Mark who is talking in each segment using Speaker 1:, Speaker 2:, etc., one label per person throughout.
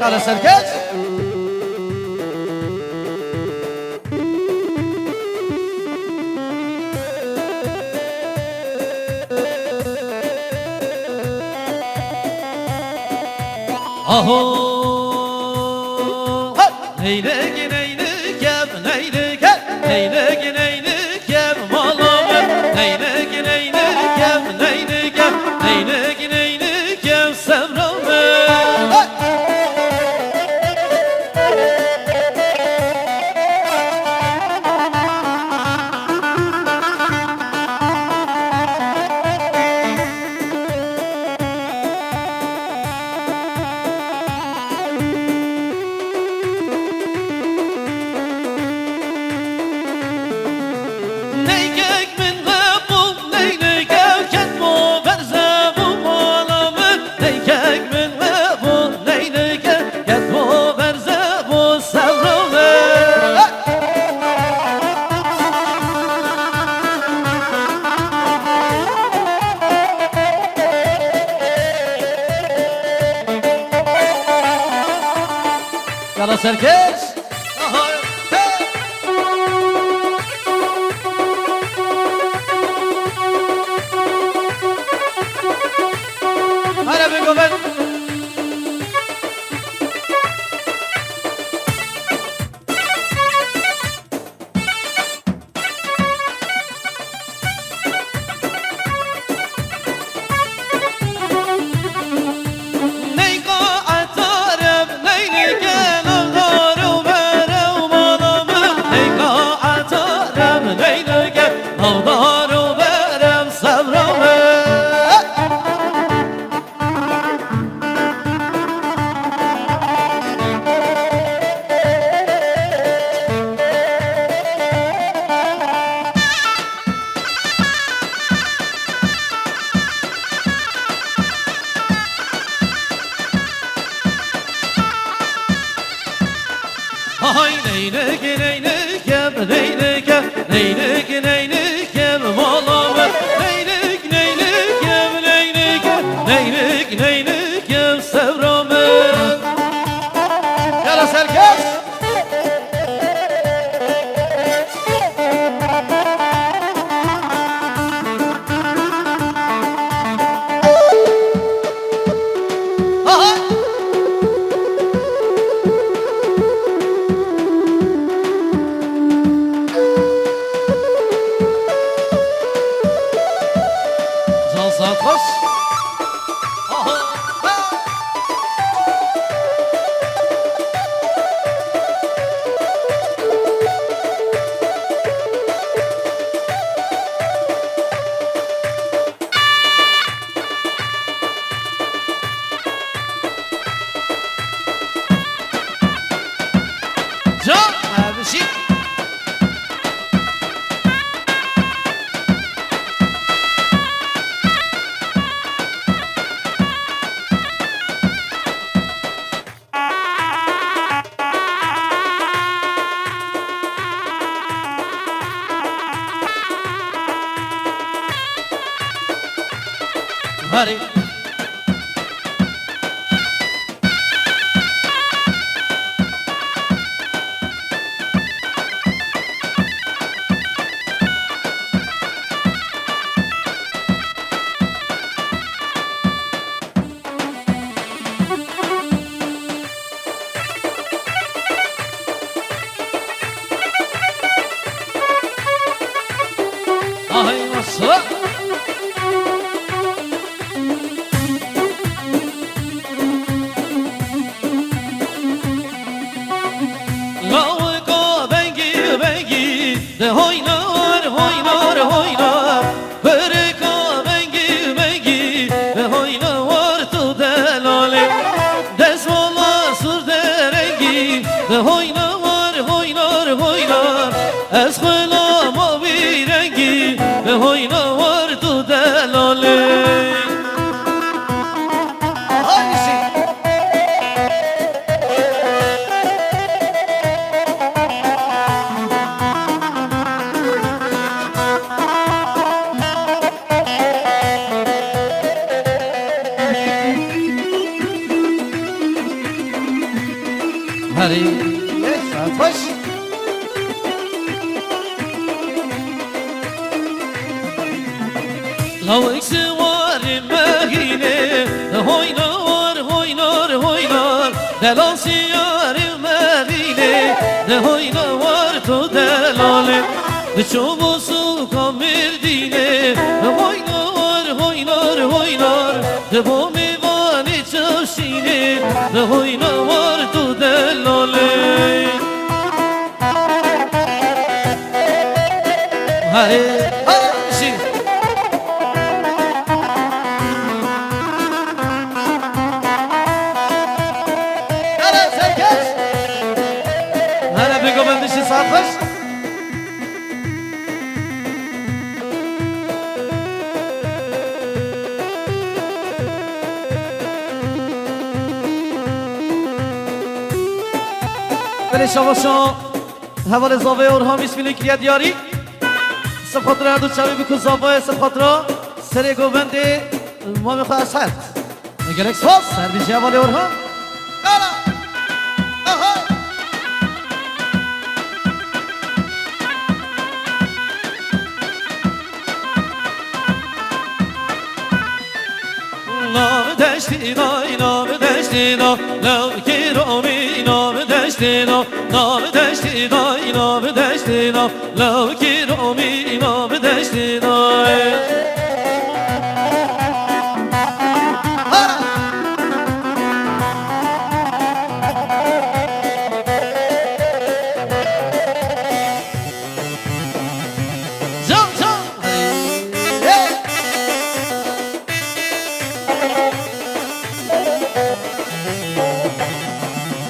Speaker 1: Kara Serkeç.
Speaker 2: Aho Neylek neylek ev neylek Neylek neylek ev malım Neylek neylek ev neylek Neylek neylek ev sevram
Speaker 1: Kara Serkeç. Hadi bir goben.
Speaker 2: Hay neylek neylek ev neylek Neylek neylek ev malım Neylek neylek ev neylek Neylek neylek ev sevram
Speaker 1: Kara Serkeç.
Speaker 2: Sarhoş
Speaker 1: Can abişim.
Speaker 2: Hadi Ay nasıl? Lavka bengi bengi de hoynar hoynar hoynar Bereka bengi bengi de hoynar var tu delale Desvala sur de rengi de hoynar hoynar hoynar Eskhela mavi rengi de hoynar var tu delale
Speaker 1: Hangisi?
Speaker 2: هري
Speaker 1: Yes, خوش
Speaker 2: لو اكسوار مهينه هوينار هوينار هوينار دلال سيار مهينه هوينار تو دلاله دشوبو سو کامر دینه هوینار هوینار هوینار دبو میوانی چشینه هوینار تو دلاله هره
Speaker 1: هاشي هلا سركش
Speaker 2: هره بگو بندشی صاحب خوش بله شما حوال زاوه اورها میسمیلی کلیت یاری سب خاطر هر دو چاوی بکن زاوه سب خاطر سر گوبند ما میخواه از حد نگرک سواز سر بیشی حوال اورها
Speaker 1: هلا اها
Speaker 2: نام دشتی نای نام دشتی نا لو کی رومی نام دشتی نا نام دشتی نای نام دشتی نا لو کی رومی نام دشتی نای
Speaker 1: هلا
Speaker 2: جام جام
Speaker 1: Yes.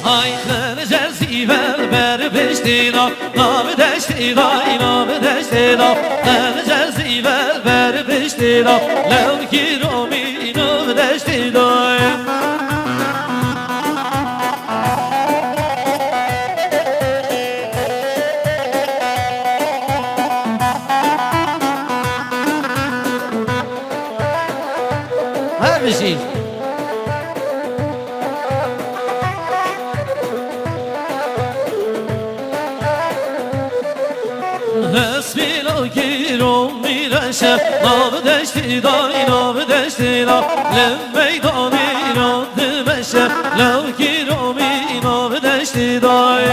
Speaker 2: ay خن جرسی ول بر بشتی نا نام دشتی نای نام دشتی نا خن جرسی ول بر بشتی نا لو کی رومی نام دشتی نای
Speaker 1: هر بشي
Speaker 2: اسمی لو کی رومی رشه نام دشتی دای نام دشتی نا لم میدانی را دمشه لو کی رومی نام دشتی دای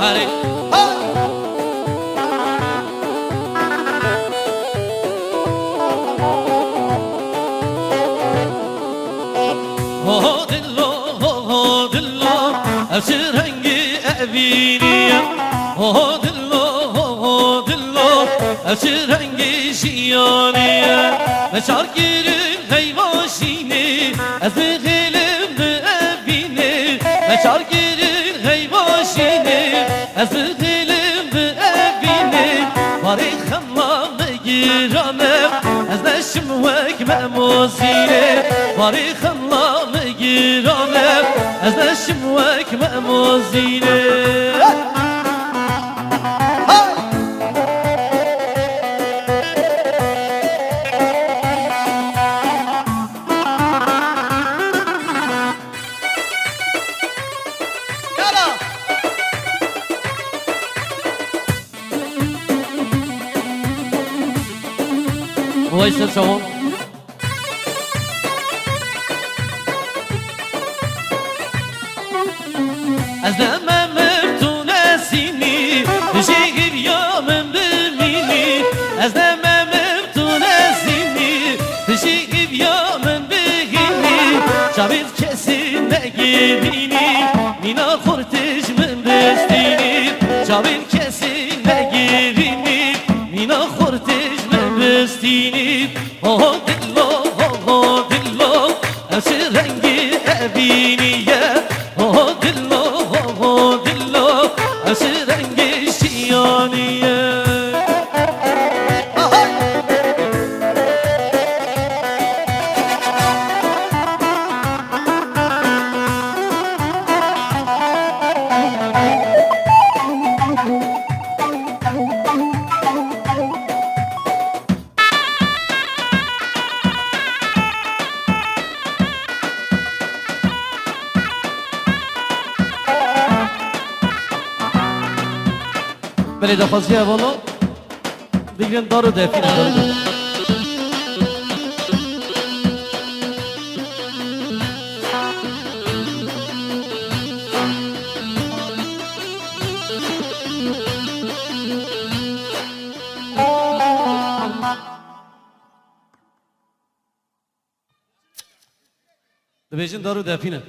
Speaker 2: هری ها دلو ها دلو افشر هنگی ابینی ها دلو ها دلو افشر هنگی شیانی مشار گیرم هیواشینی از بخیلم به ابینی مشار گیرم هیواشینی از بخیلم به ابینی باری خمام گیرانم از نشم وک مموزینه باری خمام گیرانم از نشم وک مموزینه
Speaker 1: يلا
Speaker 2: وایسا شما از دمم تو نسینی شیگیر یا من ببینی از دمم تو نسینی شیگیر یا من بگینی شبیه کسی نگیرینی مینا خورتش من بستینی شبیه کسی نگیرینی مینا خورتش من بستینی آه دلو آه دلو از رنگی ابینیه آه دلو آه دلو از رنگی شیانیه بله دخواستی اولا بگیرن دارو دفینه دارو دبیجن دارو دفینه